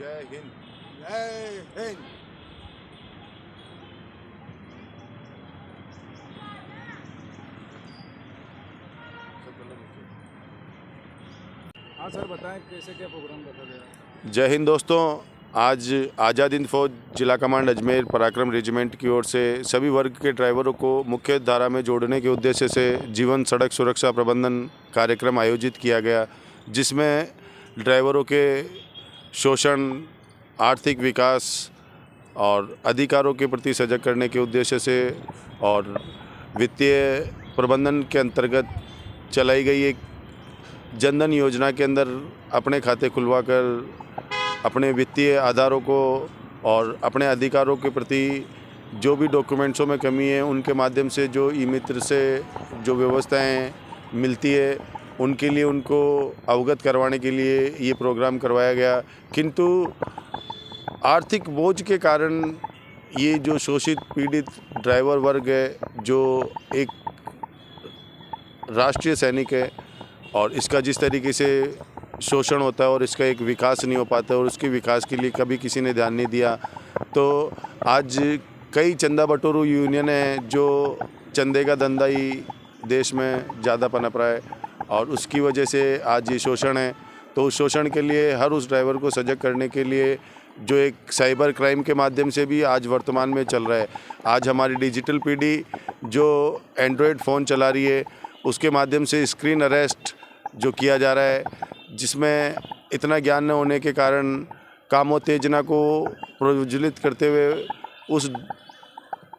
जय हिंद। जय हिंद। हाँ सर, बताएं कैसे क्या प्रोग्राम रखा गया। जय हिंद दोस्तों, आज आज़ाद हिंद फौज जिला कमांड अजमेर पराक्रम रेजिमेंट की ओर से सभी वर्ग के ड्राइवरों को मुख्य धारा में जोड़ने के उद्देश्य से जीवन सड़क सुरक्षा प्रबंधन कार्यक्रम आयोजित किया गया, जिसमें ड्राइवरों के शोषण, आर्थिक विकास और अधिकारों के प्रति सजग करने के उद्देश्य से और वित्तीय प्रबंधन के अंतर्गत चलाई गई एक जनधन योजना के अंदर अपने खाते खुलवाकर अपने वित्तीय आधारों को और अपने अधिकारों के प्रति जो भी डॉक्यूमेंट्सों में कमी है उनके माध्यम से जो ई मित्र से जो व्यवस्थाएं मिलती है उनके लिए उनको अवगत करवाने के लिए ये प्रोग्राम करवाया गया। किंतु आर्थिक बोझ के कारण ये जो शोषित पीड़ित ड्राइवर वर्ग है, जो एक राष्ट्रीय सैनिक है और इसका जिस तरीके से शोषण होता है और इसका एक विकास नहीं हो पाता है और उसके विकास के लिए कभी किसी ने ध्यान नहीं दिया, तो आज कई चंदा बटोरू यूनियन है जो चंदे का धंधा ही देश में ज़्यादा पनप रहा है और उसकी वजह से आज ये शोषण है। तो उस शोषण के लिए हर उस ड्राइवर को सजग करने के लिए जो एक साइबर क्राइम के माध्यम से भी आज वर्तमान में चल रहा है। आज हमारी डिजिटल पीढ़ी जो एंड्रॉयड फ़ोन चला रही है उसके माध्यम से स्क्रीन अरेस्ट जो किया जा रहा है, जिसमें इतना ज्ञान न होने के कारण कामोत्तेजना को प्रज्वलित करते हुए उस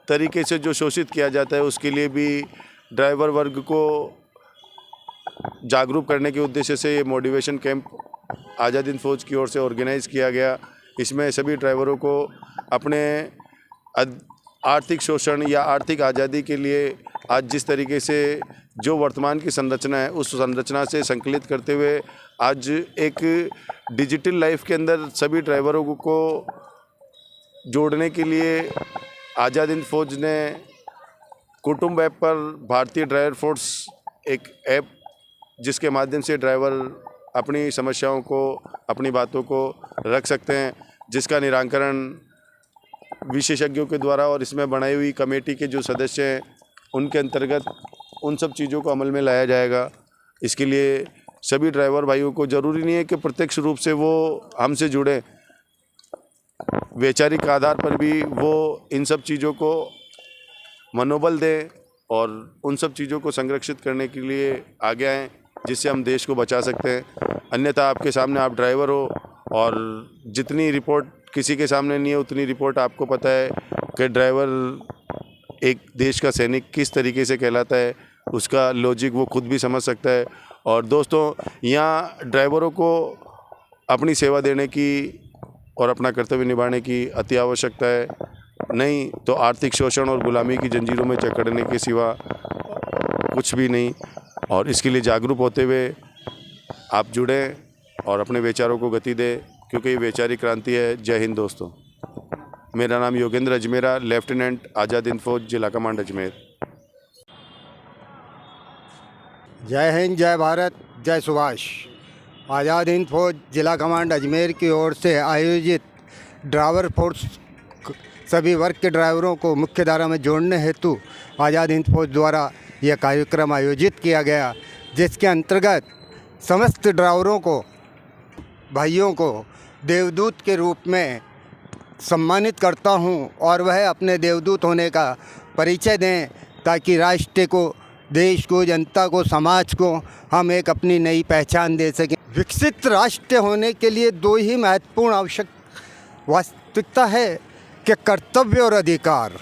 तरीके से जो शोषित किया जाता है उसके लिए भी ड्राइवर वर्ग को जागरूक करने के उद्देश्य से ये मोटिवेशन कैंप आज़ाद हिंद फौज की ओर से ऑर्गेनाइज़ किया गया। इसमें सभी ड्राइवरों को अपने आर्थिक शोषण या आर्थिक आज़ादी के लिए आज जिस तरीके से जो वर्तमान की संरचना है उस संरचना से संकलित करते हुए आज एक डिजिटल लाइफ के अंदर सभी ड्राइवरों को जोड़ने के लिए आज़ाद हिंद फौज ने कुटुंब ऐप पर भारतीय ड्राइवर फोर्स एक ऐप जिसके माध्यम से ड्राइवर अपनी समस्याओं को, अपनी बातों को रख सकते हैं, जिसका निराकरण विशेषज्ञों के द्वारा और इसमें बनाई हुई कमेटी के जो सदस्य हैं उनके अंतर्गत उन सब चीज़ों को अमल में लाया जाएगा। इसके लिए सभी ड्राइवर भाइयों को ज़रूरी नहीं है कि प्रत्यक्ष रूप से वो हमसे जुड़ें, वैचारिक आधार पर भी वो इन सब चीज़ों को मनोबल दें और उन सब चीज़ों को संरक्षित करने के लिए आगे आएँ, जिससे हम देश को बचा सकते हैं। अन्यथा आपके सामने आप ड्राइवर हो और जितनी रिपोर्ट किसी के सामने नहीं है उतनी रिपोर्ट आपको पता है कि ड्राइवर एक देश का सैनिक किस तरीके से कहलाता है, उसका लॉजिक वो खुद भी समझ सकता है। और दोस्तों, यहाँ ड्राइवरों को अपनी सेवा देने की और अपना कर्तव्य निभाने की अति आवश्यकता है, नहीं तो आर्थिक शोषण और गुलामी की जंजीरों में जकड़ने के सिवा कुछ भी नहीं। और इसके लिए जागरूक होते हुए आप जुड़ें और अपने विचारों को गति दें, क्योंकि ये वैचारिक क्रांति है। जय हिंद दोस्तों। मेरा नाम योगेंद्र अजमेरा, लेफ्टिनेंट आज़ाद हिंद फौज जिला कमांड अजमेर। जय हिंद, जय भारत, जय सुभाष। आज़ाद हिंद फौज जिला कमांड अजमेर की ओर से आयोजित ड्राइवर फोर्स सभी वर्ग के ड्राइवरों को मुख्य धारा में जोड़ने हेतु आज़ाद हिंद फौज द्वारा यह कार्यक्रम आयोजित किया गया, जिसके अंतर्गत समस्त ड्राइवरों को, भाइयों को देवदूत के रूप में सम्मानित करता हूं और वह अपने देवदूत होने का परिचय दें, ताकि राष्ट्र को, देश को, जनता को, समाज को हम एक अपनी नई पहचान दे सकें। विकसित राष्ट्र होने के लिए दो ही महत्वपूर्ण आवश्यक वास्तविकता है कि कर्तव्य और अधिकार।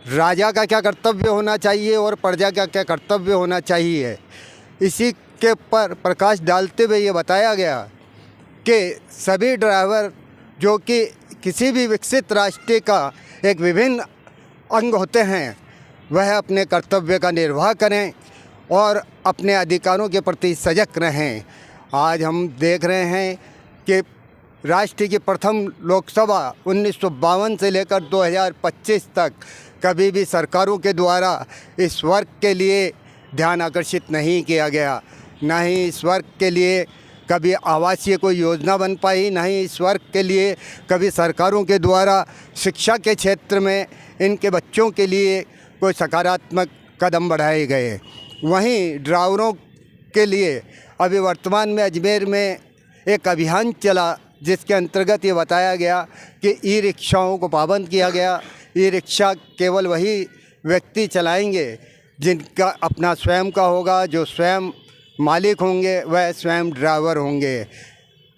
राजा का क्या कर्तव्य होना चाहिए और प्रजा का क्या कर्तव्य होना चाहिए, इसी के पर प्रकाश डालते हुए ये बताया गया कि सभी ड्राइवर जो कि किसी भी विकसित राष्ट्र का एक विभिन्न अंग होते हैं, वह अपने कर्तव्य का निर्वाह करें और अपने अधिकारों के प्रति सजग रहें। आज हम देख रहे हैं कि राष्ट्र की प्रथम लोकसभा 1952 से लेकर 2025 तक कभी भी सरकारों के द्वारा इस वर्ग के लिए ध्यान आकर्षित नहीं किया गया, ना ही इस वर्ग के लिए कभी आवासीय कोई योजना बन पाई, ना ही इस वर्ग के लिए कभी सरकारों के द्वारा शिक्षा के क्षेत्र में इनके बच्चों के लिए कोई सकारात्मक कदम बढ़ाए गए। वहीं ड्राइवरों के लिए अभी वर्तमान में अजमेर में एक अभियान चला, जिसके अंतर्गत ये बताया गया कि ई रिक्शाओं को पाबंद किया गया। ई रिक्शा केवल वही व्यक्ति चलाएंगे जिनका अपना स्वयं का होगा, जो स्वयं मालिक होंगे वह स्वयं ड्राइवर होंगे।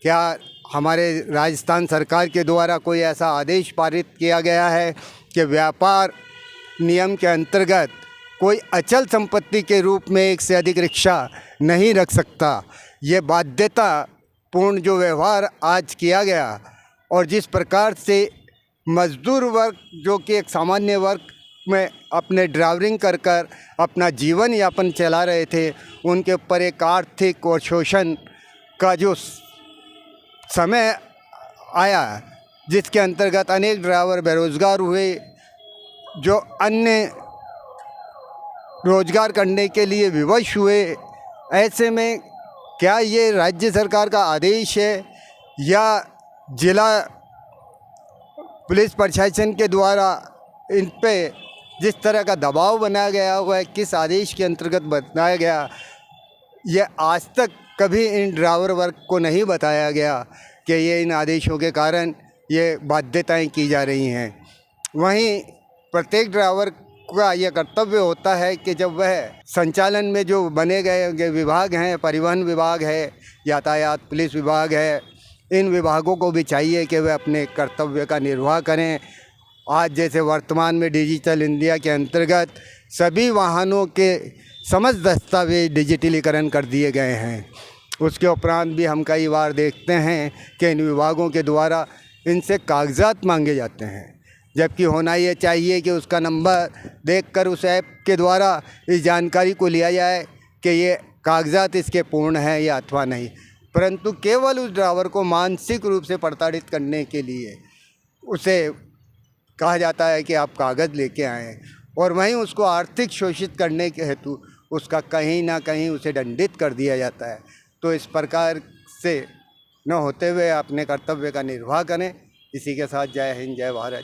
क्या हमारे राजस्थान सरकार के द्वारा कोई ऐसा आदेश पारित किया गया है कि व्यापार नियम के अंतर्गत कोई अचल संपत्ति के रूप में एक से अधिक रिक्शा नहीं रख सकता? ये बाध्यता पूर्ण जो व्यवहार आज किया गया और जिस प्रकार से मजदूर वर्ग जो कि एक सामान्य वर्ग में अपने ड्राइवरिंग कर कर अपना जीवन यापन चला रहे थे, उनके ऊपर एक आर्थिक और शोषण का जो समय आया, जिसके अंतर्गत अनेक ड्राइवर बेरोज़गार हुए, जो अन्य रोज़गार करने के लिए विवश हुए। ऐसे में क्या ये राज्य सरकार का आदेश है या जिला पुलिस प्रशासन के द्वारा इन पे जिस तरह का दबाव बनाया गया हुआ है, किस आदेश के अंतर्गत बनाया गया, ये आज तक कभी इन ड्राइवर वर्ग को नहीं बताया गया कि ये इन आदेशों के कारण ये बाध्यताएं की जा रही हैं। वहीं प्रत्येक ड्राइवर का यह कर्तव्य होता है कि जब वह संचालन में जो बने गए विभाग हैं, परिवहन विभाग है, यातायात पुलिस विभाग है, इन विभागों को भी चाहिए कि वे अपने कर्तव्य का निर्वाह करें। आज जैसे वर्तमान में डिजिटल इंडिया के अंतर्गत सभी वाहनों के समस्त दस्तावेज डिजिटलीकरण कर दिए गए हैं। उसके उपरांत भी हम कई बार देखते हैं कि इन विभागों के द्वारा इनसे कागजात मांगे जाते हैं, जबकि होना ये चाहिए कि उसका नंबर देखकर उस ऐप के द्वारा इस जानकारी को लिया जाए कि ये कागजात इसके पूर्ण हैं या अथवा नहीं, परंतु केवल उस ड्राइवर को मानसिक रूप से प्रताड़ित करने के लिए उसे कहा जाता है कि आप कागज़ लेके आएँ, और वहीं उसको आर्थिक शोषित करने के हेतु उसका कहीं ना कहीं उसे दंडित कर दिया जाता है। तो इस प्रकार से न होते हुए अपने कर्तव्य का निर्वाह करें। इसी के साथ जय हिंद, जय भारत।